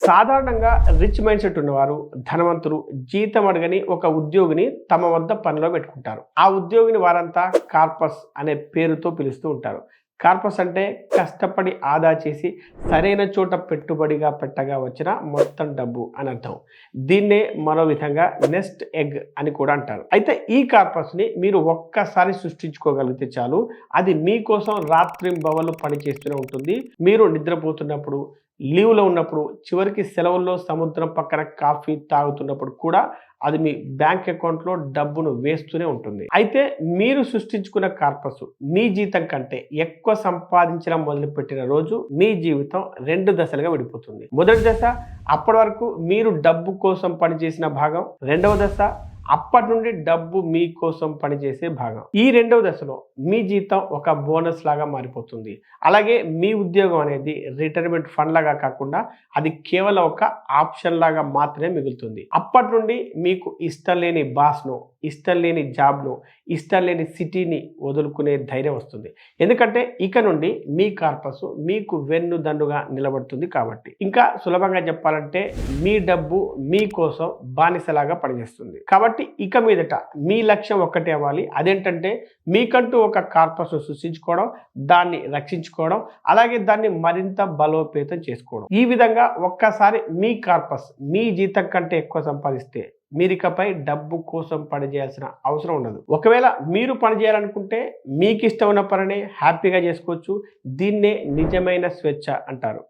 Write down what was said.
సాధారణంగా rich mind set ఉన్నవారు, ధనవంతులు జీతం అడగని ఒక ఉద్యోగిని తమ వద్ద పనిలో పెట్టుకుంటారు. ఆ ఉద్యోగిని వారంతా కార్పస్ అనే పేరుతో పిలుస్తూ ఉంటారు. కార్పస్ అంటే కష్టపడి ఆదా చేసి సరైన చోట పెట్టుబడిగా పెట్టగా వచ్చిన మొత్తం డబ్బు అని అర్థం. దీన్నే మరో విధంగా నెస్ట్ ఎగ్ అని కూడా అంటారు. అయితే ఈ కార్పస్ని మీరు ఒక్కసారి సృష్టించుకోగలిగితే చాలు, అది మీకోసం రాత్రింబవళ్ళు పనిచేస్తూనే ఉంటుంది. మీరు నిద్రపోతున్నప్పుడు, లీవ్లో ఉన్నప్పుడు, చివరికి సెలవుల్లో సముద్రం పక్కన కాఫీ తాగుతున్నప్పుడు కూడా అది మీ బ్యాంక్ అకౌంట్లో డబ్బును వేస్తూనే ఉంటుంది. అయితే మీరు సృష్టించుకున్న కార్పస్ మీ జీతం కంటే ఎక్కువ సంపాదించడం మొదలుపెట్టిన రోజు మీ జీవితం 2 దశలుగా విడిపోతుంది. మొదటి దశ అప్పటి వరకు మీరు డబ్బు కోసం పనిచేసిన భాగం. రెండవ దశ అప్పటి నుండి డబ్బు మీకోసం పనిచేసే భాగం. ఈ రెండవ దశలో మీ జీతం ఒక బోనస్ లాగా మారిపోతుంది. అలాగే మీ ఉద్యోగం అనేది రిటైర్మెంట్ ఫండ్ లాగా కాకుండా అది కేవలం ఒక ఆప్షన్ లాగా మాత్రమే మిగులుతుంది. అప్పటి నుండి మీకు ఇష్టం లేని బాస్ను, ఇష్టం లేని జాబ్ను, ఇష్టం లేని సిటీని వదులుకునే ధైర్యం వస్తుంది. ఎందుకంటే ఇక నుండి మీ కార్పస్ మీకు వెన్నుదన్నుగా నిలబడుతుంది కాబట్టి. ఇంకా సులభంగా చెప్పాలంటే మీ డబ్బు మీకోసం బానిసలాగా పనిచేస్తుంది. కాబట్టి ఇక మీదట మీ లక్ష్యం ఒక్కటే అవ్వాలి. అదేంటంటే మీకంటూ ఒక కార్పస్ సృష్టించుకోవడం, దాన్ని రక్షించుకోవడం, అలాగే దాన్ని మరింత బలోపేతం చేసుకోవడం. ఈ విధంగా ఒక్కసారి మీ కార్పస్ మీ జీతం కంటే ఎక్కువ సంపాదిస్తే మీరికపై డబ్బు కోసం పనిచేయాల్సిన అవసరం ఉండదు. ఒకవేళ మీరు పనిచేయాలనుకుంటే మీకు ఇష్టం ఉన్న పనిని హ్యాపీగా చేసుకోవచ్చు. దీన్నే నిజమైన స్వేచ్ఛ అంటారు.